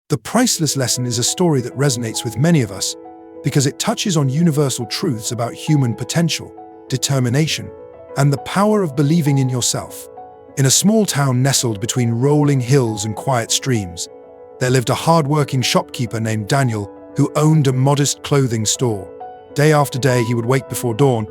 The Priceless lesson is a story that resonates with many of us because it touches on universal truths about human potential, determination, and the power of believing in yourself. In a small town nestled between rolling hills and quiet streams, there lived a hard-working shopkeeper named Daniel who owned a modest clothing store. Day after day, he would wake before dawn,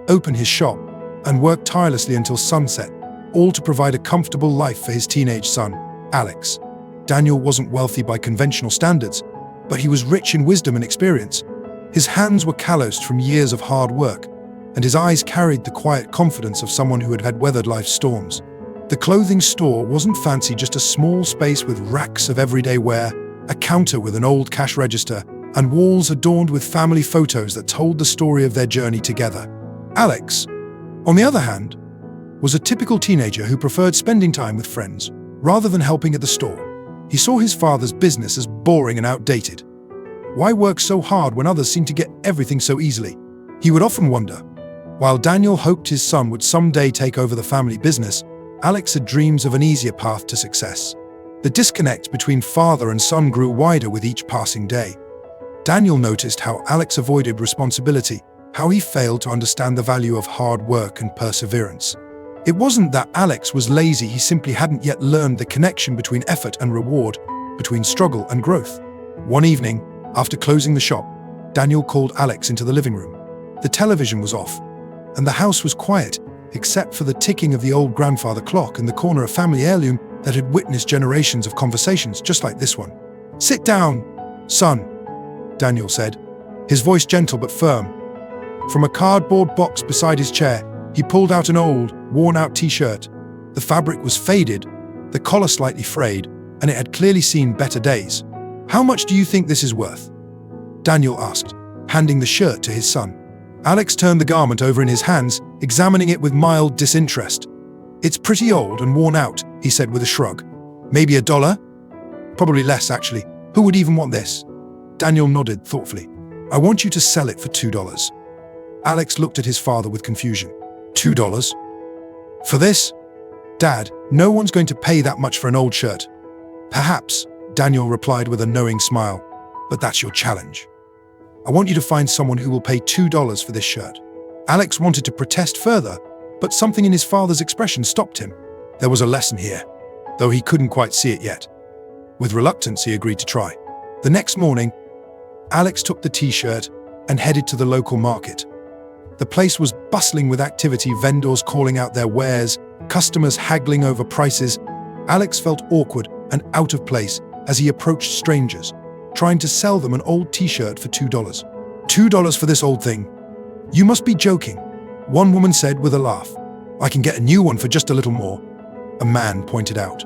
open his shop, and work tirelessly until sunset, all to provide a comfortable life for his teenage son, Alex. Daniel wasn't wealthy by conventional standards, but he was rich in wisdom and experience. His hands were calloused from years of hard work, and his eyes carried the quiet confidence of someone who had weathered life's storms. The clothing store wasn't fancy, just a small space with racks of everyday wear, a counter with an old cash register, and walls adorned with family photos that told the story of their journey together. Alex, on the other hand, was a typical teenager who preferred spending time with friends rather than helping at the store. He saw his father's business as boring and outdated. Why work so hard when others seem to get everything so easily? He would often wonder. While Daniel hoped his son would someday take over the family business, Alex had dreams of an easier path to success. The disconnect between father and son grew wider with each passing day. Daniel noticed how Alex avoided responsibility, how he failed to understand the value of hard work and perseverance. It wasn't that Alex was lazy, he simply hadn't yet learned the connection between effort and reward, between struggle and growth. One evening, after closing the shop, Daniel called Alex into the living room. The television was off, and the house was quiet, except for the ticking of the old grandfather clock in the corner, a family heirloom that had witnessed generations of conversations just like this one. "Sit down, son," Daniel said, his voice gentle but firm. From a cardboard box beside his chair, he pulled out an old, worn-out t-shirt. The fabric was faded, the collar slightly frayed, and it had clearly seen better days. "How much do you think this is worth?" Daniel asked, handing the shirt to his son. Alex turned the garment over in his hands, examining it with mild disinterest. "It's pretty old and worn out," he said with a shrug. "Maybe $1? Probably less, actually. Who would even want this?" Daniel nodded thoughtfully. "I want you to sell it for $2. Alex looked at his father with confusion. $2? For this? Dad, no one's going to pay that much for an old shirt. Perhaps, Daniel replied with a knowing smile, but that's your challenge. I want you to find someone who will pay $2 for this shirt. Alex wanted to protest further, but something in his father's expression stopped him. There was a lesson here, though he couldn't quite see it yet. With reluctance, he agreed to try. The next morning, Alex took the t-shirt and headed to the local market. The place was bustling with activity, vendors calling out their wares, customers haggling over prices. Alex felt awkward and out of place as he approached strangers, trying to sell them an old t-shirt for $2. $2 for this old thing? You must be joking, one woman said with a laugh. I can get a new one for just a little more, a man pointed out.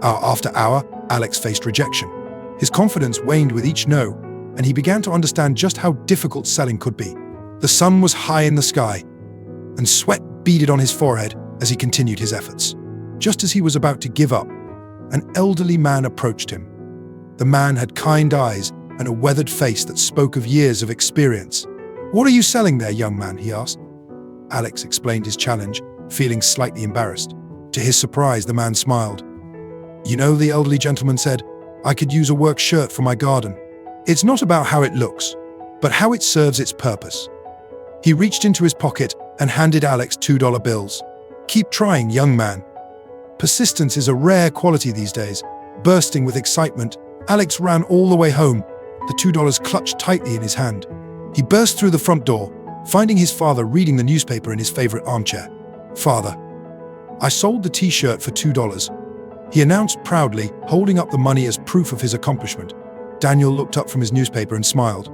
Hour after hour, Alex faced rejection. His confidence waned with each no, and he began to understand just how difficult selling could be. The sun was high in the sky, and sweat beaded on his forehead as he continued his efforts. Just as he was about to give up, an elderly man approached him. The man had kind eyes and a weathered face that spoke of years of experience. What are you selling there, young man? He asked. Alex explained his challenge, feeling slightly embarrassed. To his surprise, the man smiled. You know, the elderly gentleman said, I could use a work shirt for my garden. It's not about how it looks, but how it serves its purpose. He reached into his pocket and handed Alex $2 bills. Keep trying, young man. Persistence is a rare quality these days. Bursting with excitement, Alex ran all the way home, the $2 clutched tightly in his hand. He burst through the front door, finding his father reading the newspaper in his favorite armchair. Father, I sold the t-shirt for $2. He announced proudly, holding up the money as proof of his accomplishment. Daniel looked up from his newspaper and smiled.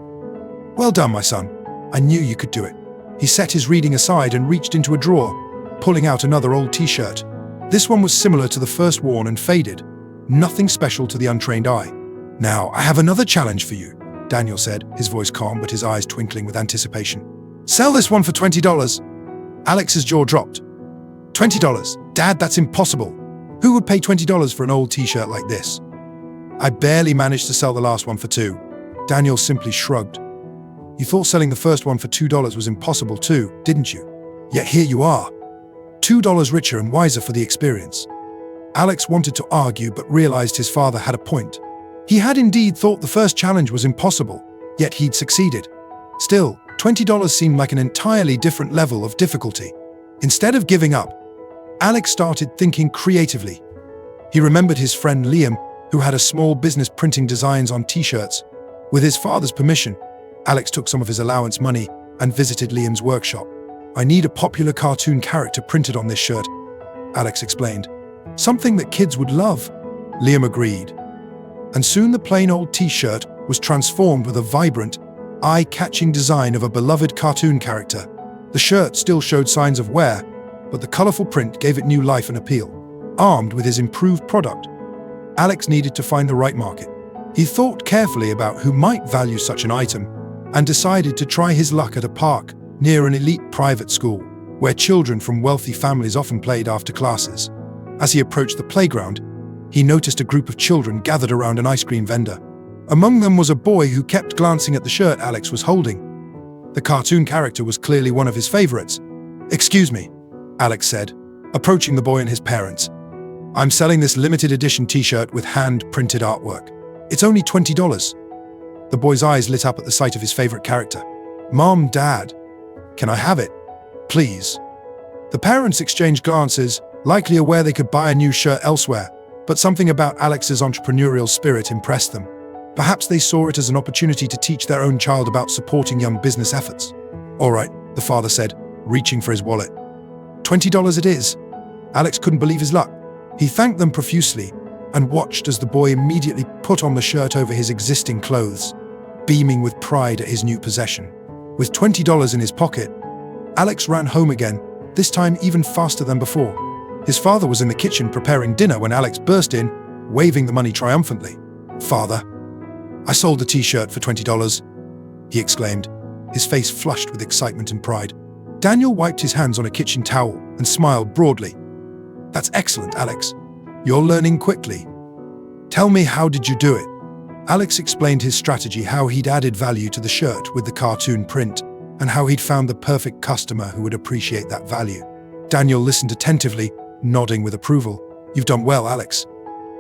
Well done, my son. I knew you could do it. He set his reading aside and reached into a drawer, pulling out another old t-shirt. This one was similar to the first, worn and faded. Nothing special to the untrained eye. Now, I have another challenge for you, Daniel said, his voice calm but his eyes twinkling with anticipation. Sell this one for $20. Alex's jaw dropped. $20? Dad, that's impossible. Who would pay $20 for an old t-shirt like this? I barely managed to sell the last one for $2. Daniel simply shrugged. You thought selling the first one for $2 was impossible too, didn't you? Yet here you are. $2 richer and wiser for the experience. Alex wanted to argue but realized his father had a point. He had indeed thought the first challenge was impossible, yet he'd succeeded. Still, $20 seemed like an entirely different level of difficulty. Instead of giving up, Alex started thinking creatively. He remembered his friend Liam, who had a small business printing designs on t-shirts. With his father's permission, Alex took some of his allowance money and visited Liam's workshop. "I need a popular cartoon character printed on this shirt," Alex explained. "Something that kids would love." Liam agreed. And soon the plain old t-shirt was transformed with a vibrant, eye-catching design of a beloved cartoon character. The shirt still showed signs of wear, but the colorful print gave it new life and appeal. Armed with his improved product, Alex needed to find the right market. He thought carefully about who might value such an item and decided to try his luck at a park near an elite private school, where children from wealthy families often played after classes. As he approached the playground, he noticed a group of children gathered around an ice cream vendor. Among them was a boy who kept glancing at the shirt Alex was holding. The cartoon character was clearly one of his favorites. "Excuse me," Alex said, approaching the boy and his parents. "I'm selling this limited edition t-shirt with hand-printed artwork. It's only $20. The boy's eyes lit up at the sight of his favorite character. "Mom, Dad, can I have it? Please." The parents exchanged glances, likely aware they could buy a new shirt elsewhere, but something about Alex's entrepreneurial spirit impressed them. Perhaps they saw it as an opportunity to teach their own child about supporting young business efforts. "All right," the father said, reaching for his wallet. $20 it is." Alex couldn't believe his luck. He thanked them profusely and watched as the boy immediately put on the shirt over his existing clothes, beaming with pride at his new possession. With $20 in his pocket, Alex ran home again, this time even faster than before. His father was in the kitchen preparing dinner when Alex burst in, waving the money triumphantly. "Father, I sold the t-shirt for $20, he exclaimed, his face flushed with excitement and pride. Daniel wiped his hands on a kitchen towel and smiled broadly. "That's excellent, Alex. You're learning quickly. Tell me, how did you do it?" Alex explained his strategy, how he'd added value to the shirt with the cartoon print, and how he'd found the perfect customer who would appreciate that value. Daniel listened attentively, nodding with approval. "You've done well, Alex.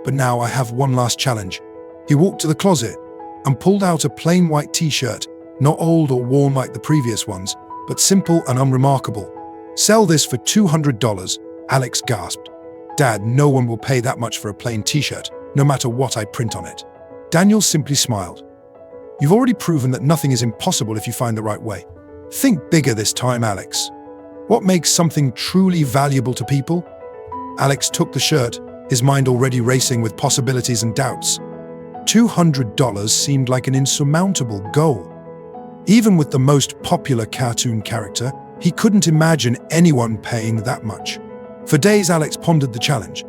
But now I have one last challenge." He walked to the closet and pulled out a plain white t-shirt, not old or worn like the previous ones, but simple and unremarkable. "Sell this for $200, Alex gasped. "Dad, no one will pay that much for a plain t-shirt, no matter what I print on it." Daniel simply smiled. "You've already proven that nothing is impossible if you find the right way. Think bigger this time, Alex. What makes something truly valuable to people?" Alex took the shirt, his mind already racing with possibilities and doubts. $200 seemed like an insurmountable goal. Even with the most popular cartoon character, he couldn't imagine anyone paying that much. For days, Alex pondered the challenge.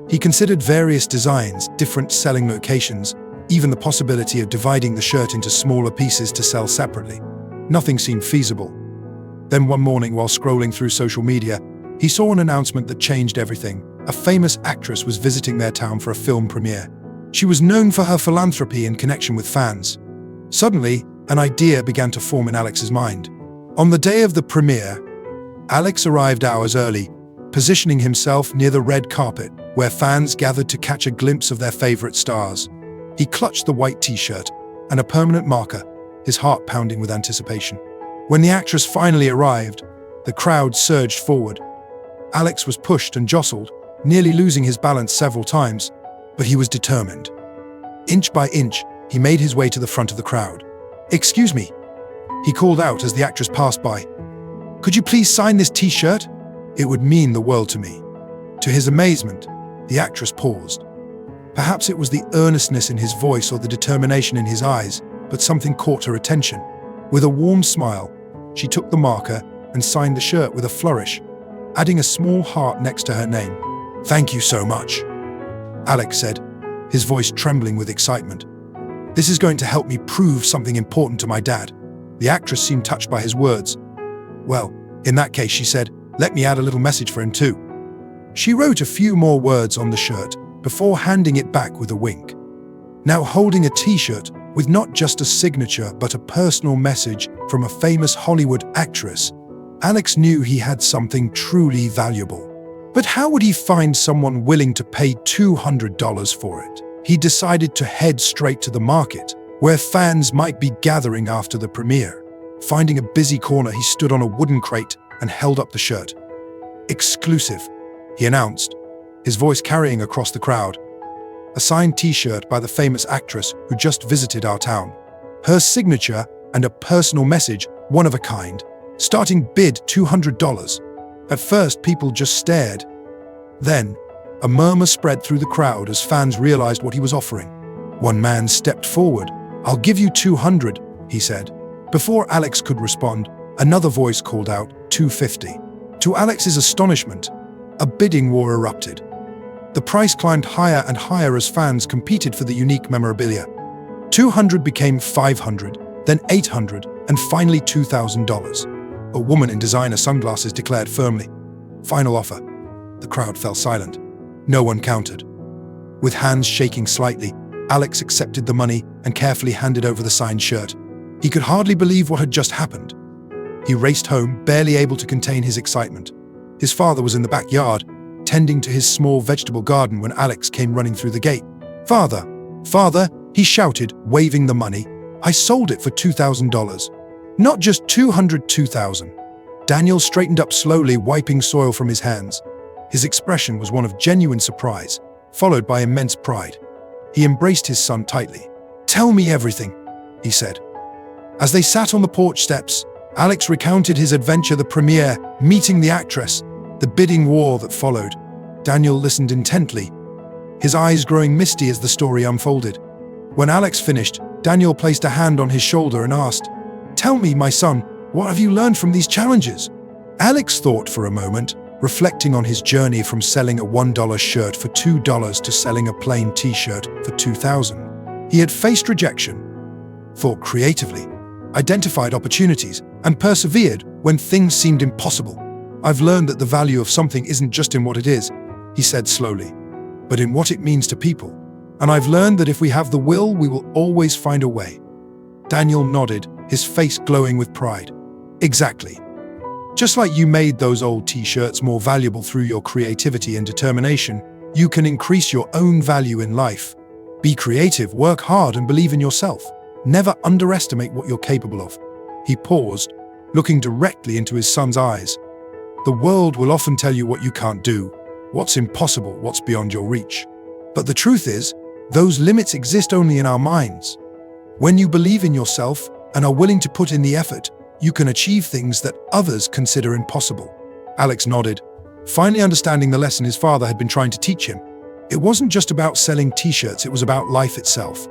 He considered various designs, different selling locations, even the possibility of dividing the shirt into smaller pieces to sell separately. Nothing seemed feasible. Then one morning, while scrolling through social media, he saw an announcement that changed everything. A famous actress was visiting their town for a film premiere. She was known for her philanthropy and connection with fans. Suddenly, an idea began to form in Alex's mind. On the day of the premiere, Alex arrived hours early, positioning himself near the red carpet, where fans gathered to catch a glimpse of their favorite stars. He clutched the white t-shirt and a permanent marker, his heart pounding with anticipation. When the actress finally arrived, the crowd surged forward. Alex was pushed and jostled, nearly losing his balance several times, but he was determined. Inch by inch, he made his way to the front of the crowd. "Excuse me," he called out as the actress passed by. "Could you please sign this t-shirt? It would mean the world to me." To his amazement, the actress paused. Perhaps it was the earnestness in his voice or the determination in his eyes, but something caught her attention. With a warm smile, she took the marker and signed the shirt with a flourish, adding a small heart next to her name. "Thank you so much," Alex said, his voice trembling with excitement. "This is going to help me prove something important to my dad." The actress seemed touched by his words. "Well, in that case," she said, "let me add a little message for him too." She wrote a few more words on the shirt before handing it back with a wink. Now holding a t-shirt with not just a signature but a personal message from a famous Hollywood actress, Alex knew he had something truly valuable. But how would he find someone willing to pay $200 for it? he decided to head straight to the market, where fans might be gathering after the premiere. Finding a busy corner, he stood on a wooden crate and held up the shirt. "Exclusive," he announced, his voice carrying across the crowd. A signed t-shirt by the famous actress who just visited our town. Her signature and a personal message, one of a kind. Starting bid $200. At first, people just stared. Then, a murmur spread through the crowd as fans realized what he was offering. One man stepped forward. "I'll give you 200, he said. Before Alex could respond, another voice called out, "250. To Alex's astonishment, a bidding war erupted. The price climbed higher and higher as fans competed for the unique memorabilia. 200 became 500, then 800, and finally $2,000. A woman in designer sunglasses declared firmly, "Final offer." The crowd fell silent. No one countered. With hands shaking slightly, Alex accepted the money and carefully handed over the signed shirt. He could hardly believe what had just happened. He raced home, barely able to contain his excitement. His father was in the backyard, tending to his small vegetable garden when Alex came running through the gate. "Father, Father," he shouted, waving the money. "I sold it for $2,000. Not just 200,000. Daniel straightened up slowly, wiping soil from his hands. His expression was one of genuine surprise, followed by immense pride. He embraced his son tightly. "Tell me everything," he said. As they sat on the porch steps, Alex recounted his adventure, the premiere, meeting the actress, the bidding war that followed. Daniel listened intently, his eyes growing misty as the story unfolded. When Alex finished, Daniel placed a hand on his shoulder and asked, "Tell me, my son, what have you learned from these challenges?" Alex thought for a moment, reflecting on his journey from selling a $1 shirt for $2 to selling a plain t-shirt for $2,000. He had faced rejection, thought creatively, identified opportunities, and persevered when things seemed impossible. "I've learned that the value of something isn't just in what it is," he said slowly, "but in what it means to people. And I've learned that if we have the will, we will always find a way." Daniel nodded, his face glowing with pride. "Exactly. Just like you made those old t-shirts more valuable through your creativity and determination, you can increase your own value in life. Be creative, work hard, and believe in yourself. Never underestimate what you're capable of." He paused, looking directly into his son's eyes. "The world will often tell you what you can't do, what's impossible, what's beyond your reach. But the truth is, those limits exist only in our minds. When you believe in yourself and are willing to put in the effort, you can achieve things that others consider impossible." Alex nodded, finally understanding the lesson his father had been trying to teach him. It wasn't just about selling t-shirts, it was about life itself.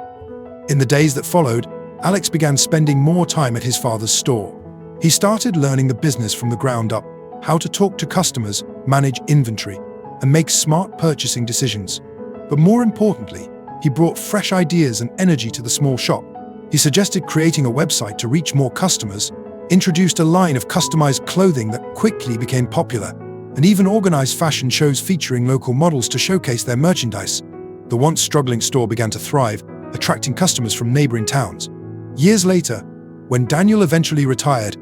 In the days that followed, Alex began spending more time at his father's store. He started learning the business from the ground up, how to talk to customers, manage inventory, and make smart purchasing decisions. But more importantly, he brought fresh ideas and energy to the small shop. He suggested creating a website to reach more customers, introduced a line of customized clothing that quickly became popular, and even organized fashion shows featuring local models to showcase their merchandise. The once struggling store began to thrive, attracting customers from neighboring towns. Years later, when Daniel eventually retired,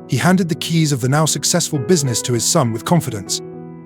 he handed the keys of the now successful business to his son with confidence.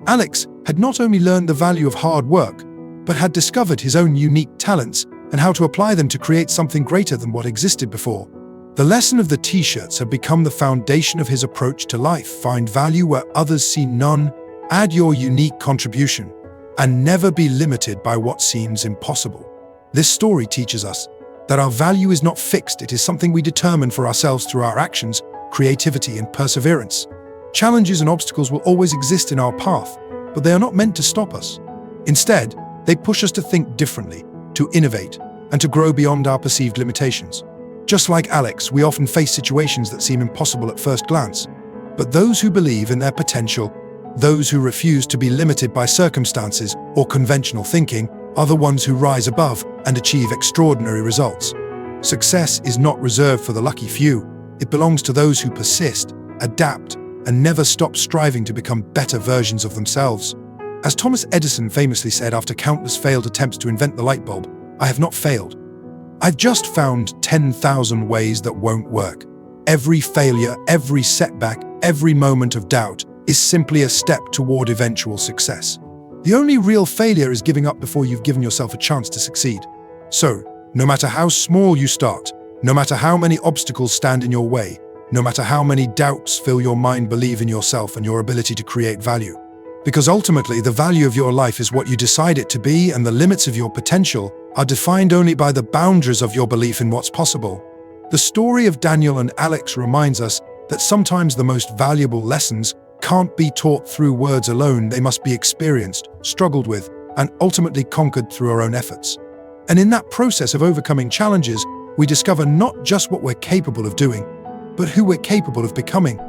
Alex had not only learned the value of hard work, but had discovered his own unique talents and how to apply them to create something greater than what existed before. The lesson of the t-shirts had become the foundation of his approach to life. Find value where others see none, add your unique contribution, and never be limited by what seems impossible. This story teaches us that our value is not fixed, it is something we determine for ourselves through our actions, creativity, and perseverance. Challenges and obstacles will always exist in our path, but they are not meant to stop us. Instead, they push us to think differently, to innovate, and to grow beyond our perceived limitations. Just like Alex, we often face situations that seem impossible at first glance. But those who believe in their potential, those who refuse to be limited by circumstances or conventional thinking, are the ones who rise above and achieve extraordinary results. Success is not reserved for the lucky few. It belongs to those who persist, adapt, and never stop striving to become better versions of themselves. As Thomas Edison famously said after countless failed attempts to invent the light bulb, "I have not failed. I've just found 10,000 ways that won't work." Every failure, every setback, every moment of doubt is simply a step toward eventual success. The only real failure is giving up before you've given yourself a chance to succeed. So, no matter how small you start, no matter how many obstacles stand in your way, no matter how many doubts fill your mind, believe in yourself and your ability to create value. Because ultimately, the value of your life is what you decide it to be, and the limits of your potential are defined only by the boundaries of your belief in what's possible. The story of Daniel and Alex reminds us that sometimes the most valuable lessons can't be taught through words alone. They must be experienced, struggled with, and ultimately conquered through our own efforts. And in that process of overcoming challenges, we discover not just what we're capable of doing, but who we're capable of becoming.